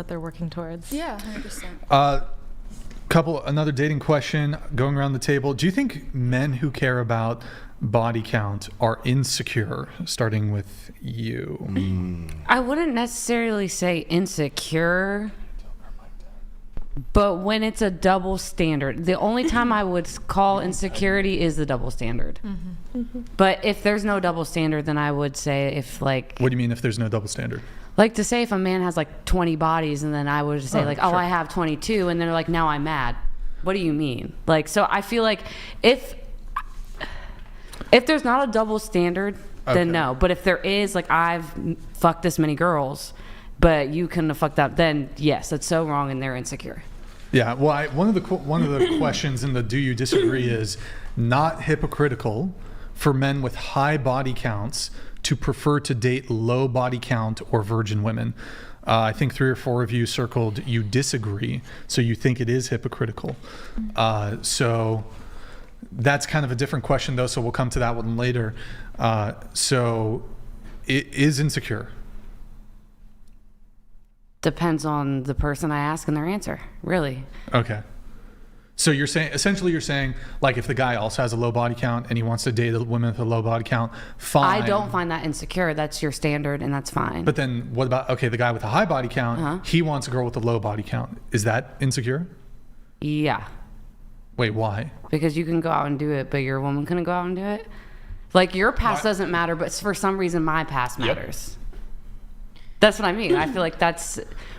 that they're working towards. Yeah, 100%. Another dating question going around the table. Do you think men who care about body count are insecure? Starting with you. I wouldn't necessarily say insecure, but when it's a double standard, the only time I would call insecurity is the double standard. But if there's no double standard, then I would say if like... What do you mean if there's no double standard? Like to say if a man has like 20 bodies and then I would say sure. I have 22 and they're like, now I'm mad. What do you mean? Like, so I feel like if there's not a double standard, then no. But if there is, like I've fucked this many girls, but you couldn't have fucked up, then yes, that's so wrong and they're insecure. Yeah, well, one of the questions in the do you disagree is not hypocritical for men with high body counts to prefer to date low body count or virgin women. I think 3 or 4 of you circled you disagree, so you think it is hypocritical. So that's kind of a different question though, so we'll come to that one later. So it is insecure. Depends on the person I ask and their answer, really. Okay. So you're saying like if the guy also has a low body count and he wants to date a woman with a low body count, fine. I don't find that insecure. That's your standard and that's fine. But then what about, the guy with a high body count, he wants a girl with a low body count. Is that insecure? Yeah. Wait, why? Because you can go out and do it, but your woman couldn't go out and do it. Like your past doesn't matter, but for some reason my past matters. That's what I mean. I feel like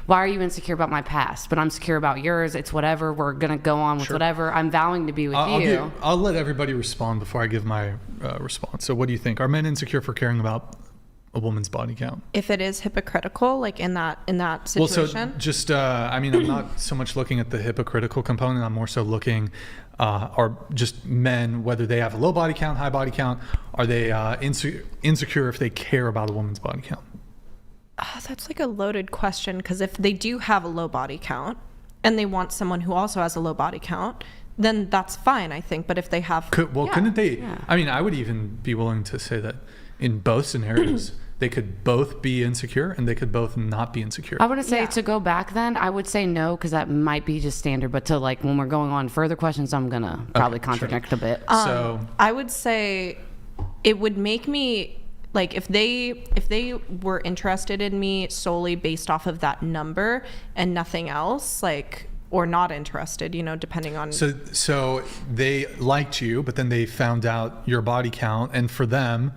why are you insecure about my past? But I'm secure about yours. It's whatever. We're going to go on with whatever. I'm vowing to be with you. I'll let everybody respond before I give my response. So what do you think? Are men insecure for caring about a woman's body count? If it is hypocritical, like in that situation? Well, so just, I'm not so much looking at the hypocritical component. I'm more so looking, are just men, whether they have a low body count, high body count, are they insecure if they care about a woman's body count? That's like a loaded question, because if they do have a low body count and they want someone who also has a low body count, then that's fine, I think. But if they have... couldn't they... Yeah. I mean, I would even be willing to say that in both scenarios, they could both be insecure and they could both not be insecure. I would say to go back then, I would say no, because that might be just standard. But to like when we're going on further questions, I'm going to probably contradict a bit. So I would say it would make me... Like if they were interested in me solely based off of that number and nothing else, like, or not interested, depending on. So they liked you, but then they found out your body count, and for them,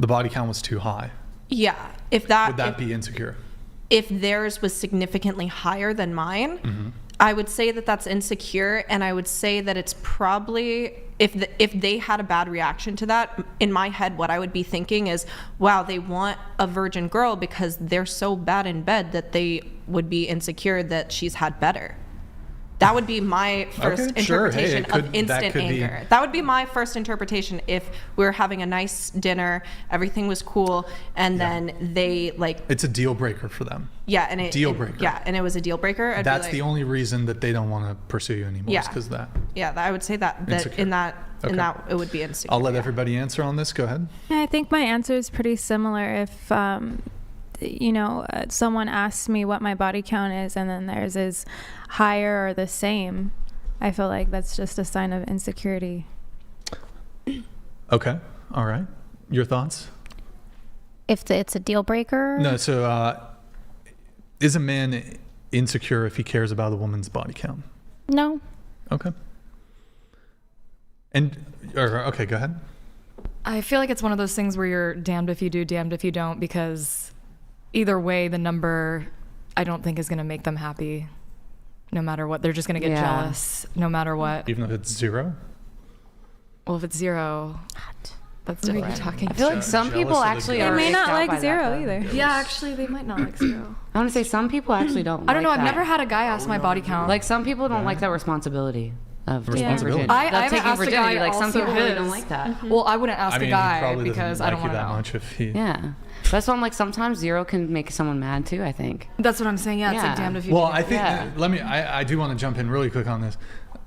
the body count was too high. Yeah, would that be insecure? If theirs was significantly higher than mine, I would say that that's insecure, and I would say that it's probably if they had a bad reaction to that, in my head, what I would be thinking is, wow, they want a virgin girl because they're so bad in bed that they would be insecure that she's had better. That would be my first interpretation of instant anger. That would be my first interpretation if we were having a nice dinner, everything was cool, and then they like... It's a deal breaker for them. Yeah, and deal breaker. Yeah, and it was a deal breaker. That's the only reason that they don't want to pursue you anymore is because of that. Yeah, I would say that in that it would be insecure. I'll let everybody answer on this. Go ahead. Yeah, I think my answer is pretty similar. If someone asks me what my body count is and then theirs is higher or the same, I feel like that's just a sign of insecurity. Okay. All right. Your thoughts? If it's a deal breaker? No. So is a man insecure if he cares about a woman's body count? No. Okay. Okay, go ahead. I feel like it's one of those things where you're damned if you do, damned if you don't, because either way, the number, I don't think is going to make them happy. No matter what, they're just going to get jealous no matter what. Even if it's 0? Well, if it's 0, that's different. What are you talking I feel like some people actually they are may not like 0 that, either. Yeah, actually, they might not like 0. I want to say some people actually don't. I don't know. Like I've that. never had a guy ask my body count. Like some people don't like that responsibility of responsibility. I taking haven't asked a virginity. guy Like some also people really his. don't like that. Well, I wouldn't ask a guy he probably because doesn't I don't like want you to that know. much if he... Yeah. That's why I'm like sometimes 0 can make someone mad too, I think. That's what I'm saying. Yeah, it's like Yeah. damned if you Well, do. I think I do want to jump in really quick on this.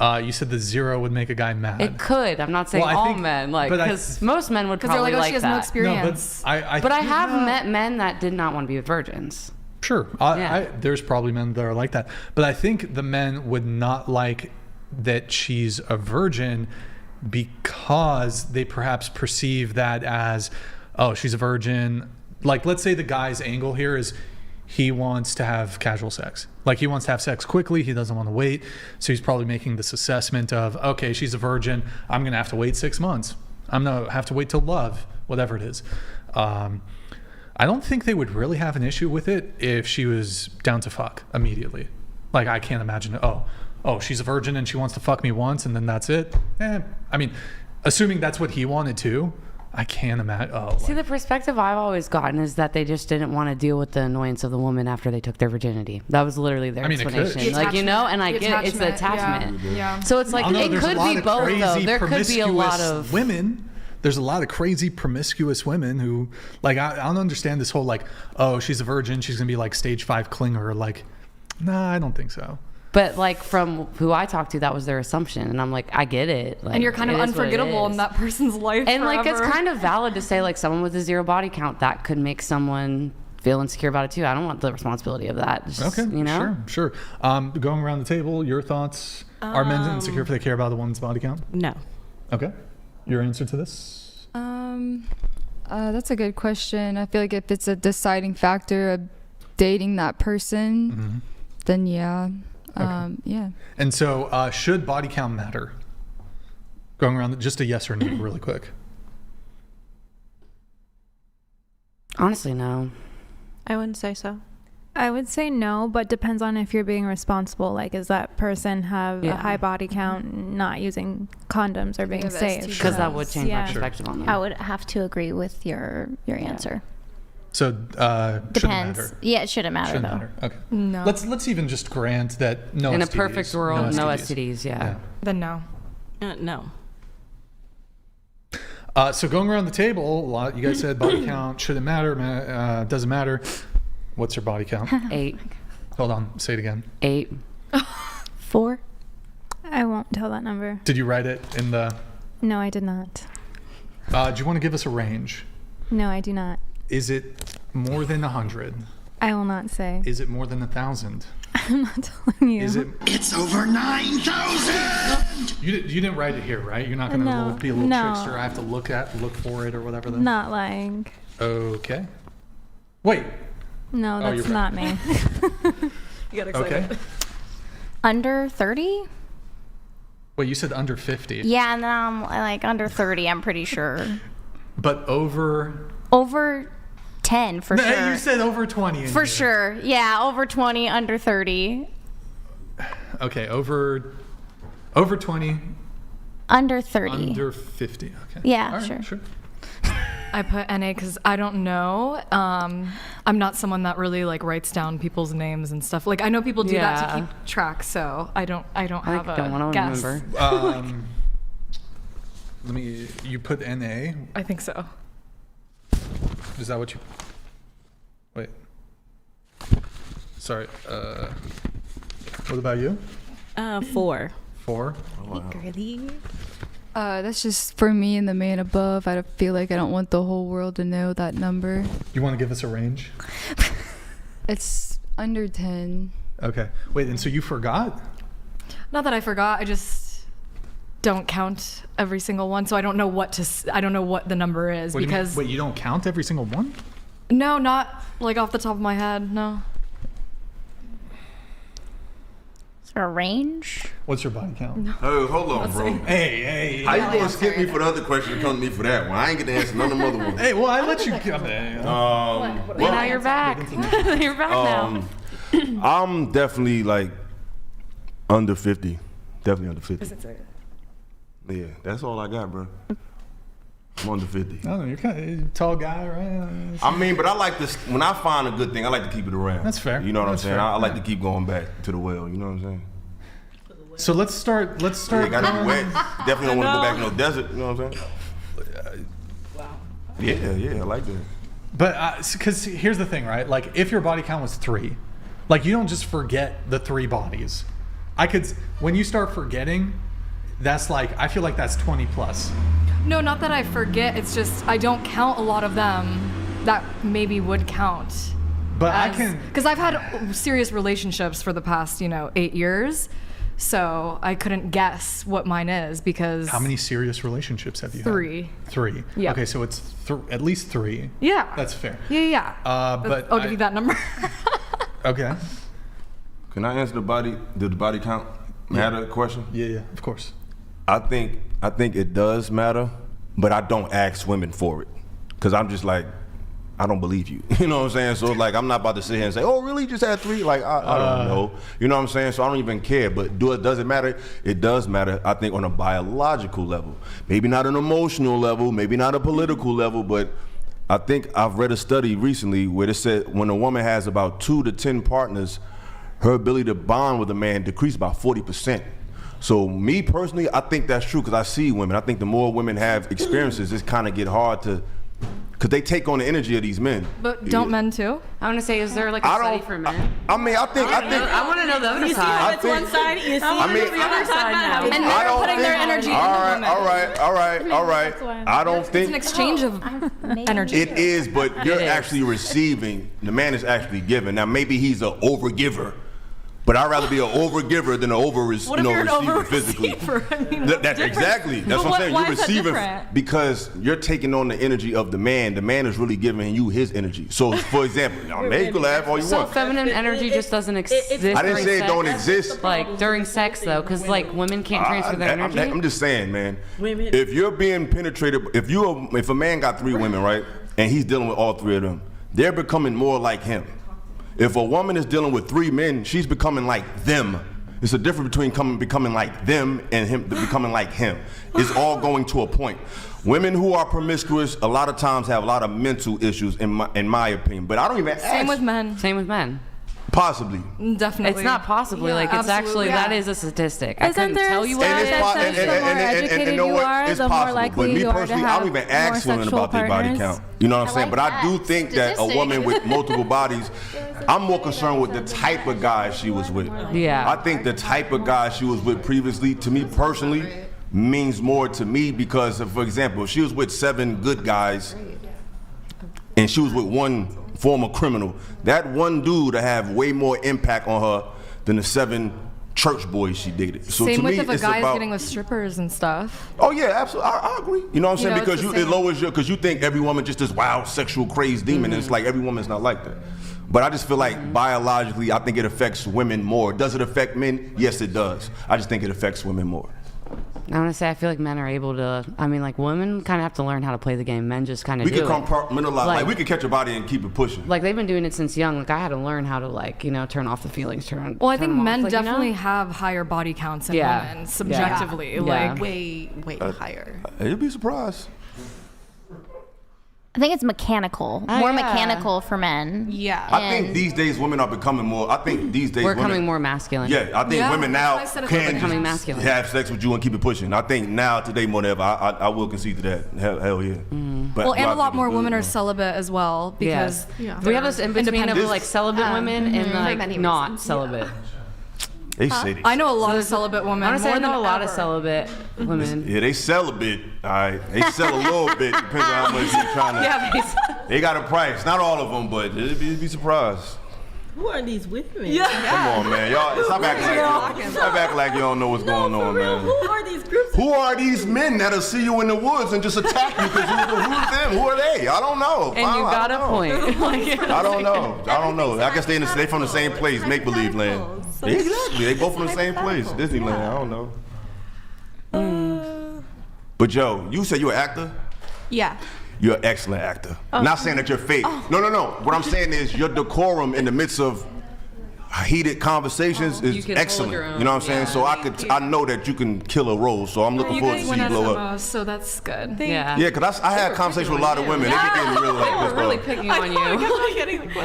You said the 0 would make a guy mad. It could. I'm not saying Well, I all think- men, like, but because most men would Because they're probably like, oh, like she has that. no No, experience. but But I have met men that did not want to be with virgins. Sure. There's probably men that are like that. But I think the men would not like that she's a virgin because they perhaps perceive that as, oh, she's a virgin. Like, let's say the guy's angle here is he wants to have casual sex. Like, he wants to have sex quickly. He doesn't want to wait. So he's probably making this assessment of, okay, she's a virgin. I'm going to have to wait 6 months. I'm going to have to wait till love, whatever it is. I don't think they would really have an issue with it if she was down to fuck immediately. Like, I can't imagine, oh, she's a virgin and she wants to fuck me once and then that's it. I mean, assuming that's what he wanted to, I can't imagine. See, the perspective I've always gotten is that they just didn't want to deal with the annoyance of the woman after they took their virginity. That was literally their explanation. The Like, you know, and I the get it, it's the attachment. Yeah. So it's like, I don't know, it there's a could lot be of both, though. crazy, There could be a lot promiscuous of women. There's a lot of crazy promiscuous women who, like, I don't understand this whole, like, oh, she's a virgin, she's gonna be like stage 5 clinger. Like, nah, I don't think so. But like from who I talked to, that was their assumption, and I'm like, I get it. Like, And you're kind of it is what it unforgettable is. in that person's life. And like, it's forever. kind of valid to say like someone with a 0 body count, that could make someone feel insecure about it too. I don't want the responsibility of that. It's just, Okay, you know? sure. Going around the table, your thoughts? Are men insecure if they care about a woman's body count? No. Okay, your answer to this? That's a good question. I feel like if it's a deciding factor of dating that person, then yeah. Yeah. And so, should body count matter? Going around, just a yes or no, really quick. Honestly, no. I wouldn't say so. I would say no, but depends on if you're being responsible. Like, does that person have a Yeah. high body count, not using condoms or being have safe? STDs. Because that would change my Yeah. perspective on I that. would have to agree with your answer. So, shouldn't Depends. matter. Yeah, it shouldn't matter Shouldn't though. matter. Okay. No. Let's even just grant that no. In a STDs, perfect world, no STDs, yeah. Then no. No. So going around the table, a lot. You guys said body count shouldn't matter. Doesn't matter. What's your body count? 8. Hold on. Say it again. 8. 4. I won't tell that number. Did you write it in the? No, I did not. Do you want to give us a range? No, I do not. Is it more than 100? I will not say. Is it more than 1,000? I'm not telling you. Is it? It's over 9,000! You didn't write it here, right? You're not going to No, be a little no. trickster. I have to look for it or whatever. Then. Not lying. Okay. Wait. No, Oh, that's you're not me. You got Okay. Under 30? Wait, you said under 50. Yeah, and then I'm like under 30, I'm pretty sure. But over. Over 10 for No, sure. you said over 20. in For here. sure. Yeah, over 20, under 30. Okay, over 20, Under 30. under 50. Okay. Yeah, All right, sure. I put NA because I don't know. I'm not someone that really like writes down people's names and stuff. Like I know people do that to Yeah. keep track, so I don't have a don't want to guess. remember. You put NA. I think so. Is that what you? Wait. Sorry. What about you? 4. 4. That's just for me and the man above. I feel like I don't want the whole world to know that number. You want to give us a range? It's under 10. Okay. Wait, and so you forgot? Not that I forgot. I just don't count every single one, so I don't know I don't know what the number is What do you mean? because Wait, you don't count every single one? no, not like off the top of my head. No. Is there a range? What's your body count? Oh, hold on, bro. Hey. How you gonna skip me for the other question and come to me for that one? I ain't gonna answer none of them other ones. Hey, well, I let you come in. Now you're back. You're back now. I'm definitely like under 50. Definitely under 50. Yeah, that's all I got, bro. I'm under 50. I don't know, you're kind of a tall guy, right? I mean, but I like this. When I find a good thing, I like to keep it around. That's fair. You know what That's I'm saying? fair. I like to keep going back to the well. You know what I'm saying? So let's start. Yeah, gotta be wet. Definitely don't want to go back in no desert. You know what I'm saying? Yeah, I like that. But because here's the thing, right? Like, if your body count was 3, like, you don't just forget the 3 bodies. When you start forgetting, that's like, I feel like that's 20 plus. No, not that I forget. It's just I don't count a lot of them that maybe would count. But I can. Because I've had serious relationships for the past, 8 years. So I couldn't guess what mine is because. How many serious relationships have you had? 3. 3. Yeah. Okay, so it's at least 3. Yeah. That's fair. Yeah. But I'll give you that number. Okay. Can I answer the body count matter question? Yeah, of course. I think it does matter, but I don't ask women for it because I'm just like, I don't believe you. You know what I'm saying? So like, I'm not about to sit here and say, oh, really? You just had 3? Like, I don't know. You know what I'm saying? So I don't even care. But does it matter? It does matter, I think, on a biological level. Maybe not an emotional level, maybe not a political level, but I think I've read a study recently where it said when a woman has about 2 to 10 partners, her ability to bond with a man decreased by 40%. So me personally, I think that's true because I see women. I think the more women have experiences, it's kind of get hard to, because they take on the energy of these men. But don't men too? I want to say, is there like a study for men? I mean, I think. I want to know the other You see side. how it's one side? You see I mean, the other side now. And I they're don't putting their think- energy all into right, women. all right. I don't It's an think exchange of energy. it is, but you're It is. actually receiving. The man is actually giving. Now maybe he's an overgiver, but I'd rather be an overgiver than an What if you're an receiver physically. over-receiver? I mean, That's exactly. That's But what I'm saying. why You're is that receiving different? because you're taking on the energy of the man. The man is really giving you his energy. So, for example, now, maybe you can laugh all you So want. feminine energy just doesn't exist. I didn't during say it sex? don't exist. Like during sex though, because like women can't transfer their energy. I'm just saying, man. Women- If you're being penetrated, if a man got 3 women, right, and he's dealing with all 3 of them, they're becoming more like him. If a woman is dealing with 3 men, she's becoming like them. It's a difference between becoming like them and him becoming like him. It's all going to a point. Women who are promiscuous a lot of times have a lot of mental issues, in my opinion. But I don't even Same ask. with men. Same with men. Possibly. Definitely. It's not possibly Yeah, like it's absolutely. actually that is a statistic. I Isn't couldn't there tell a you study what it And is. it's that po- says the more educated and know you what? are, It's the more possible. likely But me you are to personally, I don't have even ask more women sexual about their body partners. count. You know what I'm I saying? like But I that do think that a statistic. woman with multiple bodies, I'm more concerned with the type of guy she was with. Yeah. I think the type of guy she was with previously, to me personally, means more to me because, for example, if she was with 7 good guys and she was with 1 former criminal, that one dude to have way more impact on her than the 7 church boys she dated. So Same to with me, if a it's guy's about. getting with strippers and stuff. Oh yeah, absolutely. I agree. You know what I'm saying? know, it's Because the it same. lowers your, because you think every woman just this wild sexual crazed demon. And it's like every woman's not like that. But I just feel like biologically, I think it affects women more. Does it affect men? Yes, it does. I just think it affects women more. I want to say I feel like men are able to. I mean, like women kind of have to learn how to play the game. Men just kind of We do can it. compartmentalize. Like we can catch a body and keep it pushing. Like they've been doing it since young. Like I had to learn how to turn off the feelings. Well, I think turn 'em men off, like, you know? definitely have higher body counts than Yeah. women, subjectively. Yeah. Like, Way higher. You'd be surprised. I think it's mechanical, more mechanical for men. Yeah. I think And- these days women are becoming more. I think these days We're women, becoming more masculine. Yeah, I think Yeah, women that's now why I said it's can becoming just masculine. have sex with you and keep it pushing. I think now today more than ever, I will concede to that. Hell yeah. But well, and I a lot think more it's women good, are though. celibate as well because We have this in between of This- like celibate women and like many not reasons. celibate. They say they. I know a lot of celibate women. I want to say more I know than a lot of ever. celibate women. Yeah, they sell a bit. All right, they sell a little bit. Depends on how much you're trying to. Yeah, They got a price. Not all of them, but you'd be surprised. Who are these women? Come on, man. Y'all stop acting like you don't know what's going on, For real, man. who are these groups? Who are these men that'll see you in the woods and just attack you? Because who's them? Who are they? I don't know. and you I got a don't know. point. Like, I don't know. I guess they from the same place, make believe land. Exactly. They both from the same place, Disneyland. I don't know. But Joe, you said you're an actor. Yeah. You're an excellent actor. Not saying that you're fake. No. What I'm saying is your decorum in the midst of heated conversations You is can hold excellent. your own. You know what I'm saying? Yeah, So I know that you can kill a role. So I'm looking You forward guys to went see you at blow the up. most, so that's good. yeah. Yeah, because I had conversations with a lot of women. They get getting really like We're pissed really off. picking on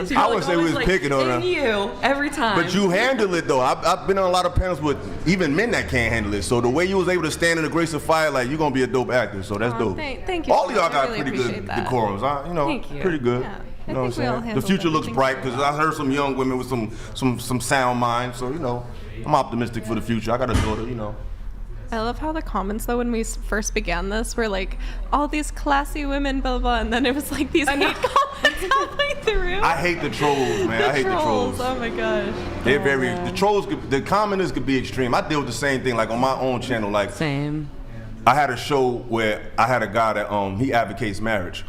you. I wouldn't say we was picking on her. you every time. But you handle it though. I've been on a lot of panels with even men that can't handle it. So the way you was able to stand in the grace of fire, like you're gonna be a dope actor. So that's dope. Thank you. All of y'all I got really pretty good appreciate that. decorums. Thank you. Pretty good. Yeah. You know what I think we all I'm saying? The handled future looks everything bright because I heard some young women with some sound mind. So I'm optimistic for the future. I got a daughter. I love how the comments though when we first began this were like all these classy women, blah blah, and then it was like these hate comments. halfway through. I hate the trolls, man. I hate the trolls. Oh my gosh. They're very the trolls. The commenters could be extreme. I deal with the same thing, like on my own channel. Like Same. I had a show where I had a guy that he advocates marriage.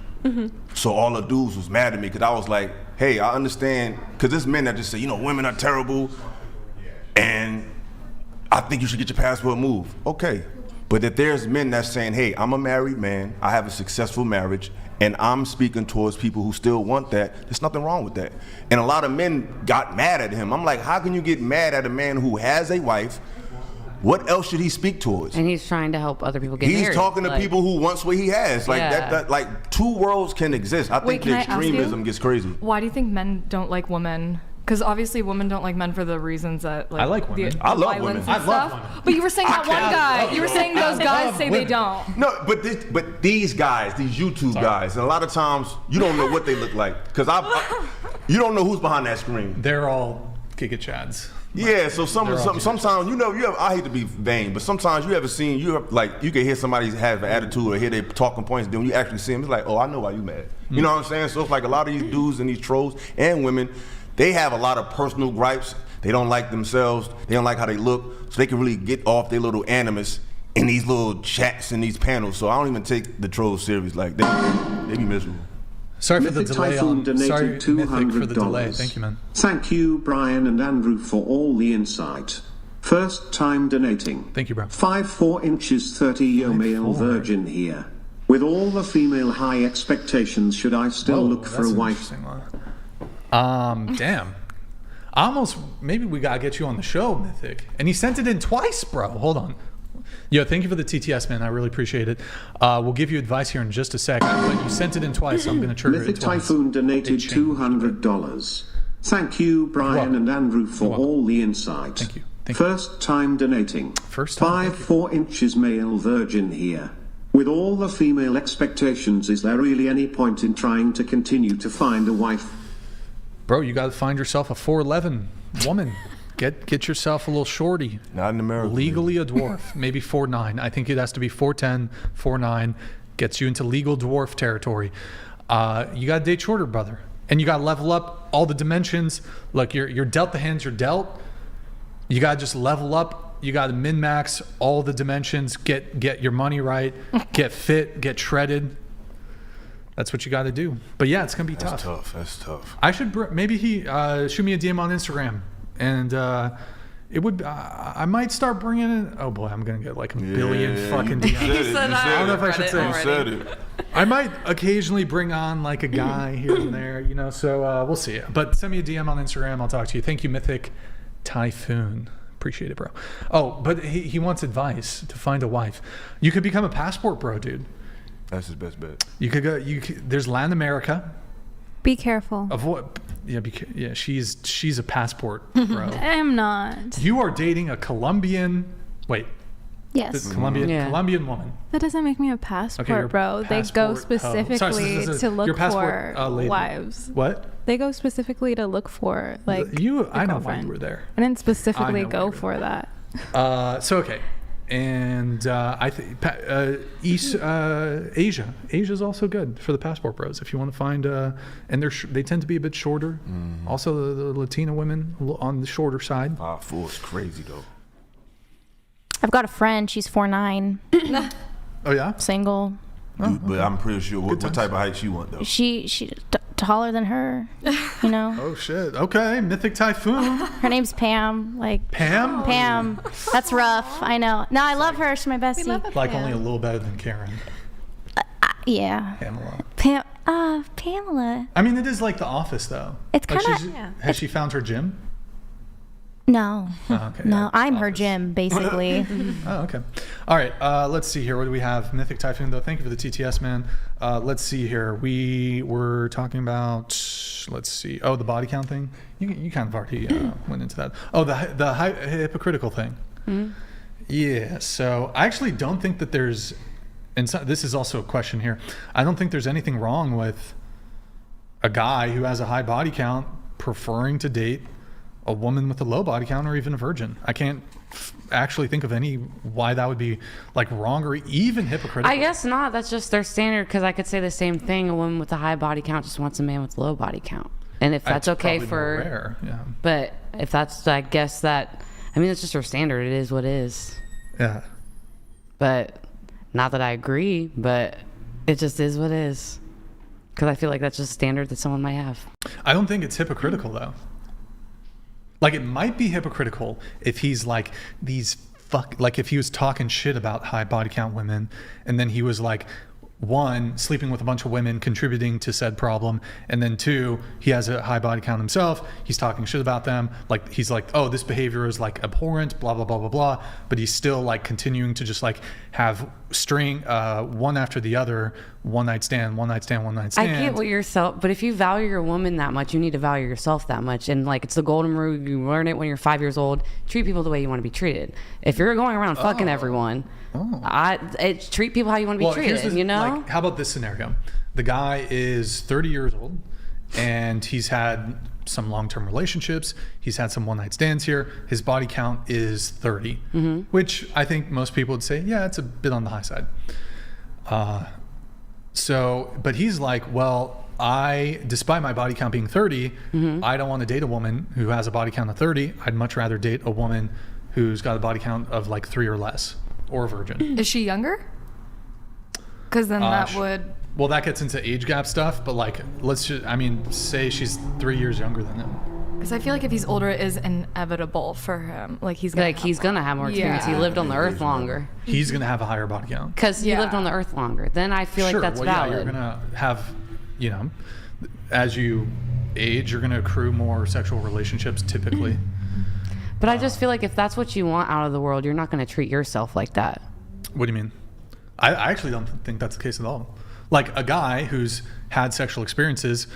So all the dudes was mad at me because I was like, hey, I understand, because there's men that just say, women are terrible, and I think you should get your passport moved. Okay. But if there's men that's saying, hey, I'm a married man, I have a successful marriage, and I'm speaking towards people who still want that, there's nothing wrong with that. And a lot of men got mad at him. I'm like, how can you get mad at a man who has a wife? What else should he speak towards? And he's trying to help other people get married. He's talking to people who wants what he has. Like Yeah. that, like two worlds can exist. I think Wait, can the I ask you? extremism gets crazy. Why do you think men don't like women? Because obviously women don't like men for the reasons that I like women. the I love violence women. and I love stuff. women. But you were saying that one can't- guy. You were saying those guys love say women. they don't. No, but these guys, these YouTube guys, and a lot of times you don't know what they look like because you don't know who's behind that screen. They're all Giga Chads. Yeah, so They're all sometimes you have. I hate to be vain, but sometimes you can hear somebody have an attitude or hear their talking points. Then when you actually see them, it's like, oh, I know why you mad. You know what I'm saying? So it's like a lot of these dudes and these trolls and women, they have a lot of personal gripes. They don't like themselves. They don't like how they look. So they can really get off their little animus in these little chats and these panels. So I don't even take the trolls serious. Like they be miserable. Sorry for the Mythic delay. Typhoon donated Sorry, Mythic, for the delay. $200. Thank you, man. Thank you, Brian and Andrew, for all the insight. First time donating. Thank you, bro. 5'4" inches 30-year male 5'4". virgin here. With all the female high expectations, should I still Whoa, look for that's a an wife? interesting one. Damn. Maybe we gotta get you on the show, Mythic. And he sent it in twice, bro. Hold on. Yo, thank you for the TTS, man. I really appreciate it. We'll give you advice here in just a second, but you sent it in twice, so I'm gonna trigger Mythic it twice. Typhoon donated It changed. $200. Thank you, Brian welcome. and Andrew, for welcome. all the insight. Thank you. Thank you. First time donating. First time, thank you. 5'4" inches male virgin here. With all the female expectations, is there really any point in trying to continue to find a wife? Bro, you gotta find yourself a 4'11" woman. Get yourself a little shorty. Not in America. Legally a dwarf, maybe 4'9". I think it has to be 4'10", 4'9". Gets you into legal dwarf territory. You got to date shorter, brother, and you got to level up all the dimensions. Look, you're dealt the hands you're dealt. You got to just level up. You got to min max all the dimensions. Get your money right. Get fit. Get shredded. That's what you got to do. But yeah, it's gonna be tough. That's tough. I should maybe shoot me a DM on Instagram. And it would. I might start bringing in. Oh boy, I'm gonna get like a billion fucking DMs. I don't know if I should say. You said it. I might occasionally bring on like a guy here and there, So we'll see. But send me a DM on Instagram. I'll talk to you. Thank you, Mythic Typhoon. Appreciate it, bro. Oh, but he wants advice to find a wife. You could become a passport bro, dude. That's his best bet. You could go. There's Latin America. Be careful. Avoid. Yeah, she's a passport bro. I'm not. You are dating a Colombian. Wait, Yes. Colombian woman. That doesn't make me a passport, you're a bro. They passport go hoe. specifically Sorry, to look you're a passport, for lady. wives. What? They go specifically to look for like. I know why girlfriend. you were there. I didn't specifically I know why go you were for that. So okay, and I think East Asia. Asia's also good for the passport bros if you want to find. And they tend to be a bit shorter. Also, the Latina women on the shorter side. 5'4" is crazy though. I've got a friend. She's 4'9", Oh yeah. single. Dude, but I'm pretty sure what type of height she want though. She taller than her. You know. Oh shit. Okay, Mythic Typhoon. Her name's Pam. Like Pam. Pam. That's rough. I know. No, I love her. She's my bestie. Like only a little better than Karen. Yeah. Pamela. Pamela. I mean, it is like The Office, though. It's Like, kinda- she's- Has she found her gym? No. Oh, okay. No, yeah, I'm her Office. gym, basically. Oh, okay. All right. Let's see here. What do we have? Mythic Typhoon, though. Thank you for the TTS, man. Let's see here. We were talking about. Let's see. Oh, the body count thing. You kind of already went into that. Oh, the hypocritical thing. Mm-hmm. Yeah. So I actually don't think that there's. And so, this is also a question here. I don't think there's anything wrong with a guy who has a high body count preferring to date a woman with a low body count or even a virgin. I can't actually think of any why that would be like wrong or even hypocritical. I guess not. That's just their standard. Because I could say the same thing. A woman with a high body count just wants a man with a low body count. And if that's okay probably for, more rare, yeah. but if that's, I guess that, I mean, it's just her standard. It is what it is. Yeah. But not that I agree, but it just is what it is. Because I feel like that's just a standard that someone might have. I don't think it's hypocritical though. Like it might be hypocritical if he's like like if he was talking shit about high body count women and then he was like, one, sleeping with a bunch of women, contributing to said problem, and then two, he has a high body count himself, he's talking shit about them, like he's like, oh, this behavior is like abhorrent, blah blah blah blah blah, but he's still like continuing to just like have string one after the other, one night stand. I get what you're but if you value your woman that much, you need to value yourself that much. And like it's the golden rule, you learn it when you're 5 years old. Treat people the way you want to be treated. If you're going around fucking everyone, treat people how you want to be treated. You know? Like, how about this scenario? The guy is 30 years old, and he's had some long-term relationships. He's had some one-night stands here. His body count is 30, which I think most people would say, yeah, it's a bit on the high side. But he's like, well, despite my body count being 30, I don't want to date a woman who has a body count of 30. I'd much rather date a woman who's got a body count of like 3 or less, or a virgin. Is she younger? Because then that would. Well, that gets into age gap stuff, but like, say she's 3 years younger than him. Because I feel like if he's older, it is inevitable for him. Like he's gonna have more experience. Yeah. He lived on the earth longer. He's gonna have a higher body count because he lived on the earth longer. Then I feel like that's valid. Yeah, you're gonna have, as you age, you're gonna accrue more sexual relationships typically. But I just feel like if that's what you want out of the world, you're not gonna treat yourself like that. What do you mean? I actually don't think that's the case at all. Like a guy who's had sexual experiences,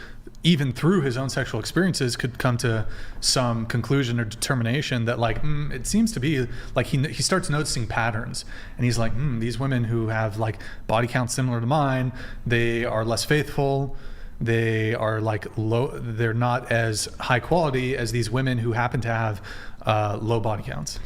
even through his own sexual experiences, could come to some conclusion or determination that like, it seems to be like he starts noticing patterns, and he's like, these women who have like body counts similar to mine, they are less faithful. They are like low. They're not as high quality as these women who happen to have low body counts.